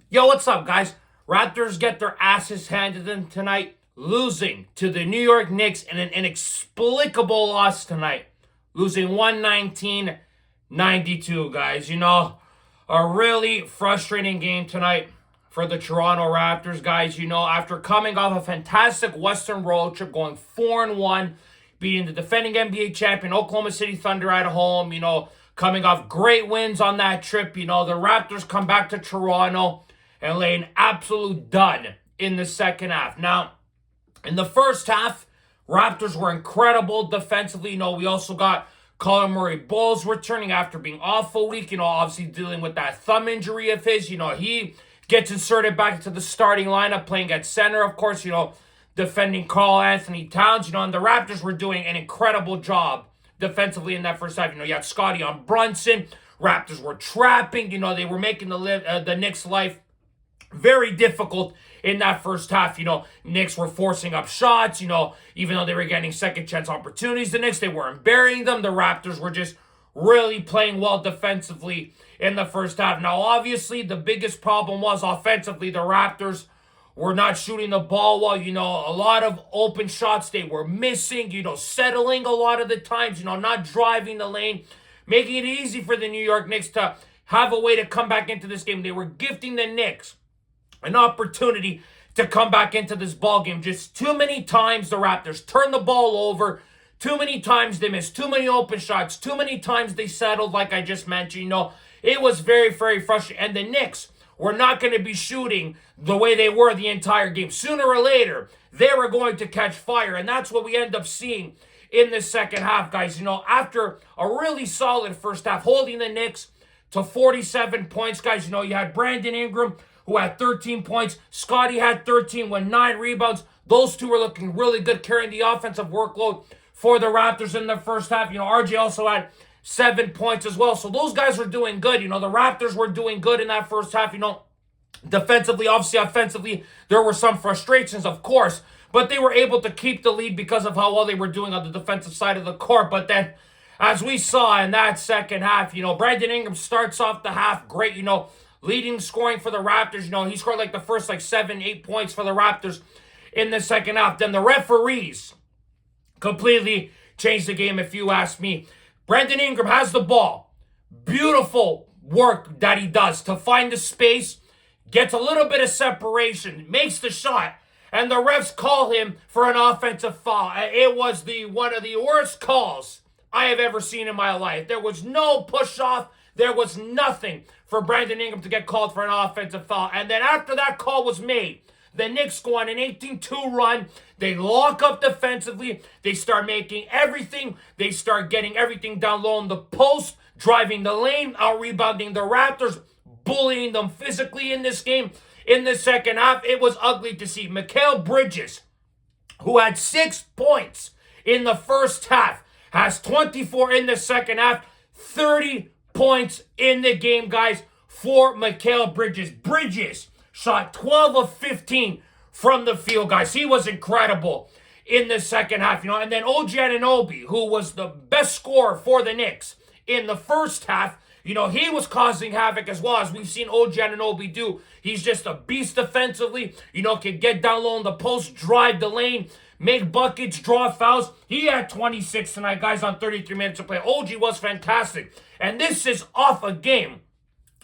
Yo, what's up, guys? Raptors get their asses handed to them tonight, losing to the New York Knicks in an inexplicable loss tonight. Losing 119-92, guys. A really frustrating game tonight for the Toronto Raptors, guys. After coming off a fantastic Western road trip, going 4-1, beating the defending NBA champion Oklahoma City Thunder at home, coming off great wins on that trip. The Raptors come back to Toronto and lay an absolute dud in the second half. Now, in the first half, Raptors were incredible defensively. We also got Colin Murray-Bowles returning after being off a week, obviously dealing with that thumb injury of his. He gets inserted back into the starting lineup, playing at center, of course, defending Karl-Anthony Towns, and the Raptors were doing an incredible job defensively in that first half. You had Scotty on Brunson. Raptors were trapping. They were making the Knicks' life very difficult in that first half. Knicks were forcing up shots, even though they were getting second chance opportunities. The Knicks, they weren't burying them. The Raptors were just really playing well defensively in the first half. Now, obviously, the biggest problem was offensively. The Raptors were not shooting the ball well. A lot of open shots they were missing, settling a lot of the times, not driving the lane, making it easy for the New York Knicks to have a way to come back into this game. They were gifting the Knicks an opportunity to come back into this ball game. Just too many times the Raptors turned the ball over. Too many times they missed too many open shots. Too many times they settled, like I just mentioned. It was very, very frustrating. And the Knicks were not going to be shooting the way they were the entire game. Sooner or later, they were going to catch fire. And that's what we end up seeing in the second half, guys. After a really solid first half, holding the Knicks to 47 points, guys. You had Brandon Ingram, who had 13 points. Scotty had 13 with 9 rebounds. Those two were looking really good, carrying the offensive workload for the Raptors in the first half. RJ also had 7 points as well. So those guys were doing good. The Raptors were doing good in that first half. Defensively, obviously offensively, there were some frustrations, of course. But they were able to keep the lead because of how well they were doing on the defensive side of the court. But then, as we saw in that second half, Brandon Ingram starts off the half great, leading scoring for the Raptors. He scored like the first 7-8 points for the Raptors in the second half. Then the referees completely changed the game, if you ask me. Brandon Ingram has the ball. Beautiful work that he does to find the space, gets a little bit of separation, makes the shot, and the refs call him for an offensive foul. It was one of the worst calls I have ever seen in my life. There was no push-off. There was nothing for Brandon Ingram to get called for an offensive foul. And then after that call was made, the Knicks go on an 18-2 run. They lock up defensively. They start making everything. They start getting everything down low in the post, driving the lane, out-rebounding the Raptors, bullying them physically in this game. In the second half, it was ugly to see. Mikal Bridges, who had 6 points in the first half, has 24 in the second half, 30 points in the game, guys, for Mikal Bridges. Bridges shot 12 of 15 from the field, guys. He was incredible in the second half, And then OG Anunoby, who was the best scorer for the Knicks in the first half, he was causing havoc as well, as we've seen OG Anunoby do. He's just a beast defensively, can get down low in the post, drive the lane, make buckets, draw fouls. He had 26 tonight, guys, on 33 minutes of play. OG was fantastic. And this is off a game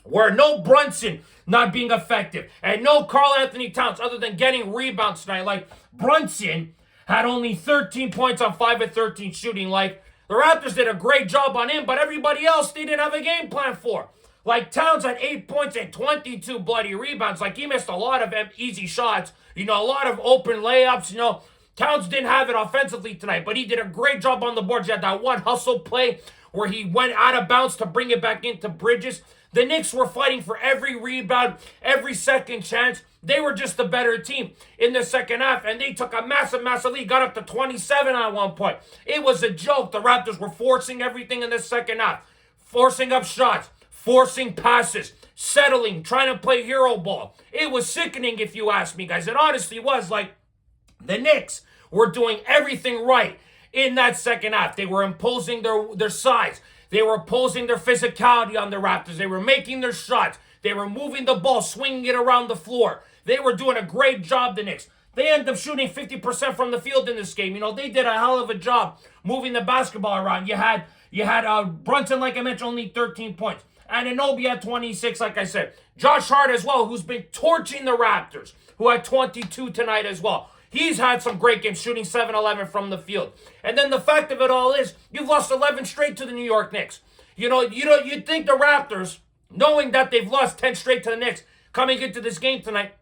where no Brunson not being effective and no Karl-Anthony Towns other than getting rebounds tonight. Like, Brunson had only 13 points on 5 of 13 shooting. Like, the Raptors did a great job on him, but everybody else they didn't have a game plan for. Like, Towns had 8 points and 22 bloody rebounds. Like, he missed a lot of easy shots, a lot of open layups, Towns didn't have it offensively tonight, but he did a great job on the board. He had that one hustle play where he went out of bounds to bring it back into Bridges. The Knicks were fighting for every rebound, every second chance. They were just the better team in the second half, and they took a massive, massive lead, got up to 27 at one point. It was a joke. The Raptors were forcing everything in the second half, forcing up shots, forcing passes, settling, trying to play hero ball. It was sickening, if you ask me, guys. It honestly was. Like, the Knicks were doing everything right in that second half. They were imposing their size. They were imposing their physicality on the Raptors. They were making their shots. They were moving the ball, swinging it around the floor. They were doing a great job, the Knicks. They ended up shooting 50% from the field in this game. They did a hell of a job moving the basketball around. You had Brunson, like I mentioned, only 13 points. Anunoby had 26, like I said. Josh Hart as well, who's been torching the Raptors, who had 22 tonight as well. He's had some great games, shooting 7-11 from the field. And then the fact of it all is, you've lost 11 straight to the New York Knicks. You'd think the Raptors, knowing that they've lost 10 straight to the Knicks, coming into this game tonight,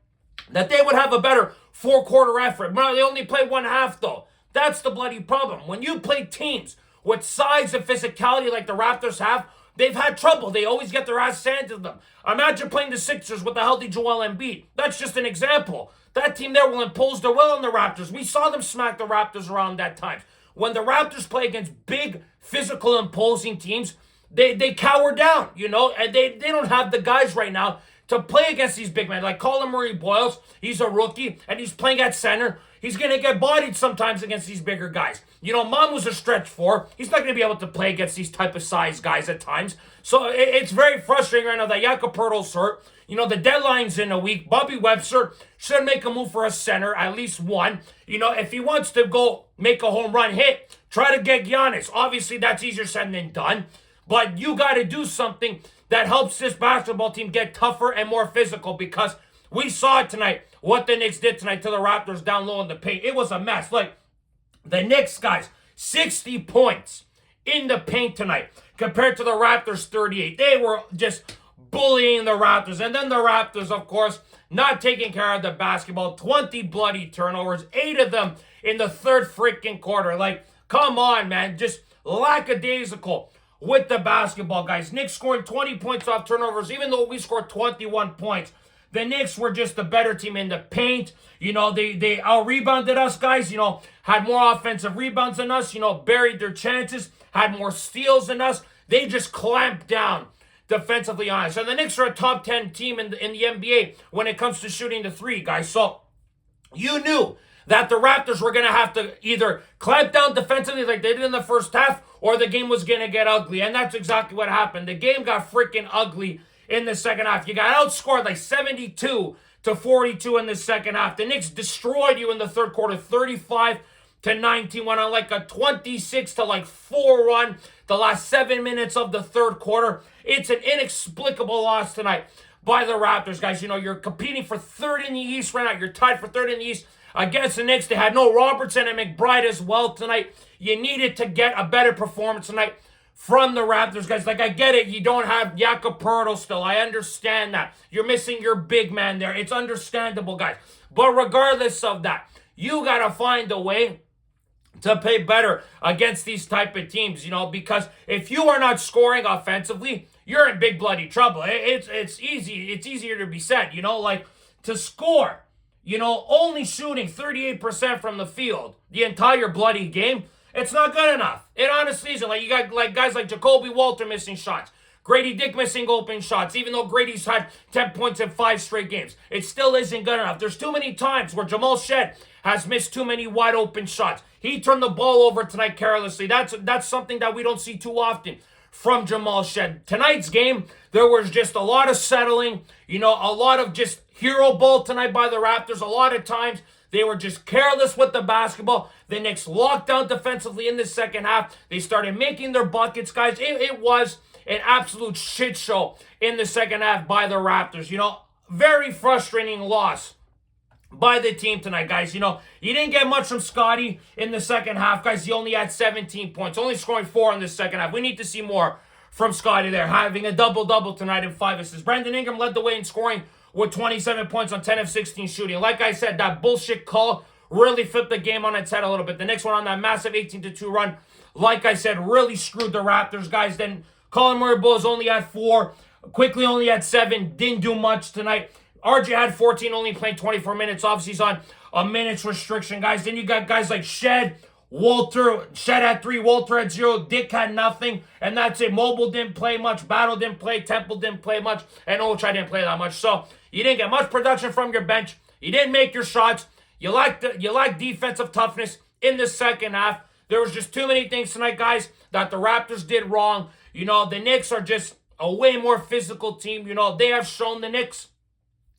that they would have a better four-quarter effort. Well, they only played one half, though. That's the bloody problem. When you play teams with size and physicality like the Raptors have, they've had trouble. They always get their ass handed to them. Imagine playing the Sixers with a healthy Joel Embiid. That's just an example. That team there will impose their will on the Raptors. We saw them smack the Raptors around that time. When the Raptors play against big, physical, imposing teams, they cower down, and they don't have the guys right now to play against these big men. Like Colin Murray-Boyles, he's a rookie, and he's playing at center. He's going to get bodied sometimes against these bigger guys. Mom was a stretch four. He's not going to be able to play against these type of size guys at times. So it's very frustrating right now that Jakob Poeltl's hurt. The deadline's in a week. Bobby Webster should make a move for a center, at least one. If he wants to go make a home run hit, try to get Giannis. Obviously, that's easier said than done. But you got to do something that helps this basketball team get tougher and more physical, because we saw it tonight, what the Knicks did tonight to the Raptors down low in the paint. It was a mess. Like, the Knicks, guys, 60 points in the paint tonight compared to the Raptors 38. They were just bullying the Raptors. And then the Raptors, of course, not taking care of the basketball. 20 bloody turnovers, 8 of them in the third freaking quarter. Like, come on, man. Just lackadaisical with the basketball, guys. Knicks scoring 20 points off turnovers, even though we scored 21 points. The Knicks were just the better team in the paint. They out-rebounded us, guys. Had more offensive rebounds than us. Buried their chances. Had more steals than us. They just clamped down defensively on us. And the Knicks are a top 10 team in the NBA when it comes to shooting the three, guys. So you knew that the Raptors were going to have to either clamp down defensively like they did in the first half, or the game was going to get ugly. And that's exactly what happened. The game got freaking ugly in the second half. You got outscored like 72-42 in the second half. The Knicks destroyed you in the third quarter, 35-19. Went on like a 26-4 run the last 7 minutes of the third quarter. It's an inexplicable loss tonight by the Raptors, guys. You're competing for third in the East right now. You're tied for third in the East against the Knicks. They had no Robertson and McBride as well tonight. You needed to get a better performance tonight from the Raptors, guys. Like, I get it. You don't have Jakob Poeltl still. I understand that. You're missing your big man there. It's understandable, guys. But regardless of that, you got to find a way to play better against these type of teams, because if you are not scoring offensively, you're in big bloody trouble. It's easy. It's easier to be said, like to score, only shooting 38% from the field the entire bloody game. It's not good enough. It honestly isn't. Like, you got like guys like Jacoby Walter missing shots. Grady Dick missing open shots, even though Grady's had 10 points in 5 straight games. It still isn't good enough. There's too many times where Jamal Shed has missed too many wide open shots. He turned the ball over tonight carelessly. That's something that we don't see too often from Jamal Shed. Tonight's game, there was just a lot of settling, a lot of just hero ball tonight by the Raptors. A lot of times they were just careless with the basketball. The Knicks locked down defensively in the second half. They started making their buckets, guys. It was an absolute shit show in the second half by the Raptors. Very frustrating loss by the team tonight, guys. You didn't get much from Scotty in the second half, guys. He only had 17 points, only scoring 4 in the second half. We need to see more from Scotty there, having a double-double tonight and 5 assists. Brandon Ingram led the way in scoring with 27 points on 10 of 16 shooting. Like I said, that bullshit call really flipped the game on its head a little bit. The Knicks went on that massive 18-2 run. Like I said, really screwed the Raptors, guys. Then Colin Murray-Boyles only had 4. Quickly only had 7. Didn't do much tonight. RJ had 14, only playing 24 minutes. Obviously, he's on a minutes restriction, guys. Then you got guys like Shed, Walter. Shed had 3, Walter had 0, Dick had nothing. And that's it. Mobile didn't play much. Battle didn't play. Temple didn't play much. And Ochai didn't play that much. So you didn't get much production from your bench. You didn't make your shots. You lacked defensive toughness in the second half. There was just too many things tonight, guys, that the Raptors did wrong. The Knicks are just a way more physical team. You know, they have shown the Knicks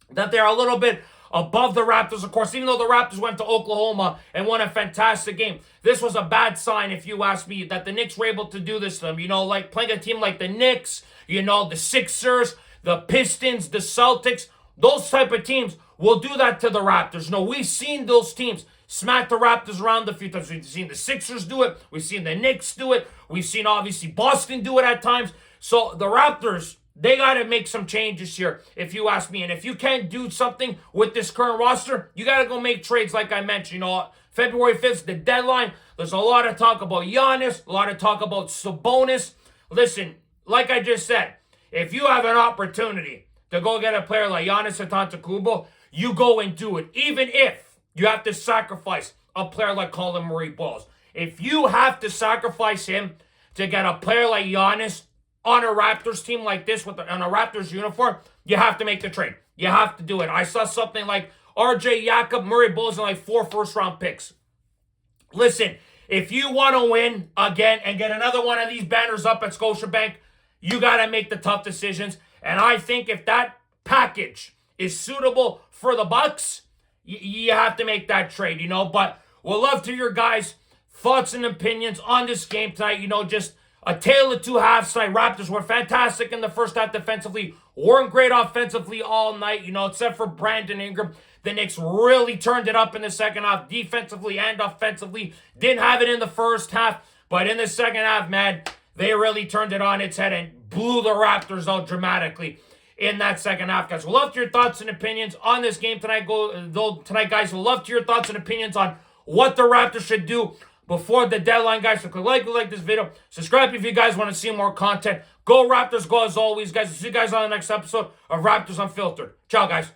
that they're a little bit above the Raptors, of course, even though the Raptors went to Oklahoma and won a fantastic game. This was a bad sign, if you ask me, that the Knicks were able to do this to them. You know, like playing a team like the Knicks, you know, the Sixers, the Pistons, the Celtics, those type of teams will do that to the Raptors. No, we've seen those teams smack the Raptors around a few times. We've seen the Sixers do it. We've seen the Knicks do it. We've seen, obviously, Boston do it at times. So the Raptors, they got to make some changes here, if you ask me. And if you can't do something with this current roster, you got to go make trades like I mentioned. You know, February 5th, the deadline. There's a lot of talk about Giannis, a lot of talk about Sabonis. Listen, like I just said, if you have an opportunity to go get a player like Giannis Antetokounmpo, you go and do it, even if you have to sacrifice a player like Colin Murray-Bowles. If you have to sacrifice him to get a player like Giannis on a Raptors team like this, on a Raptors uniform, you have to make the trade. You have to do it. I saw something like RJ Jakob, Murray-Bowles, and like 4 first-round picks. Listen, if you want to win again and get another one of these banners up at Scotiabank, you got to make the tough decisions. And I think if that package is suitable for the Bucks, you have to make that trade, you know. But we'll love to hear your guys' thoughts and opinions on this game tonight. You know, just a tale of two halves tonight. Raptors were fantastic in the first half defensively, weren't great offensively all night, you know, except for Brandon Ingram. The Knicks really turned it up in the second half, defensively and offensively. Didn't have it in the first half, but in the second half, man, they really turned it on its head and blew the Raptors out dramatically in that second half, guys. We'll love to your thoughts and opinions on this game tonight. Guys, we'll love to your thoughts and opinions on what the Raptors should do before the deadline, guys. So click like this video. Subscribe if you guys want to see more content. Go Raptors, go as always, guys. We'll see you guys on the next episode of Raptors Unfiltered. Ciao, guys.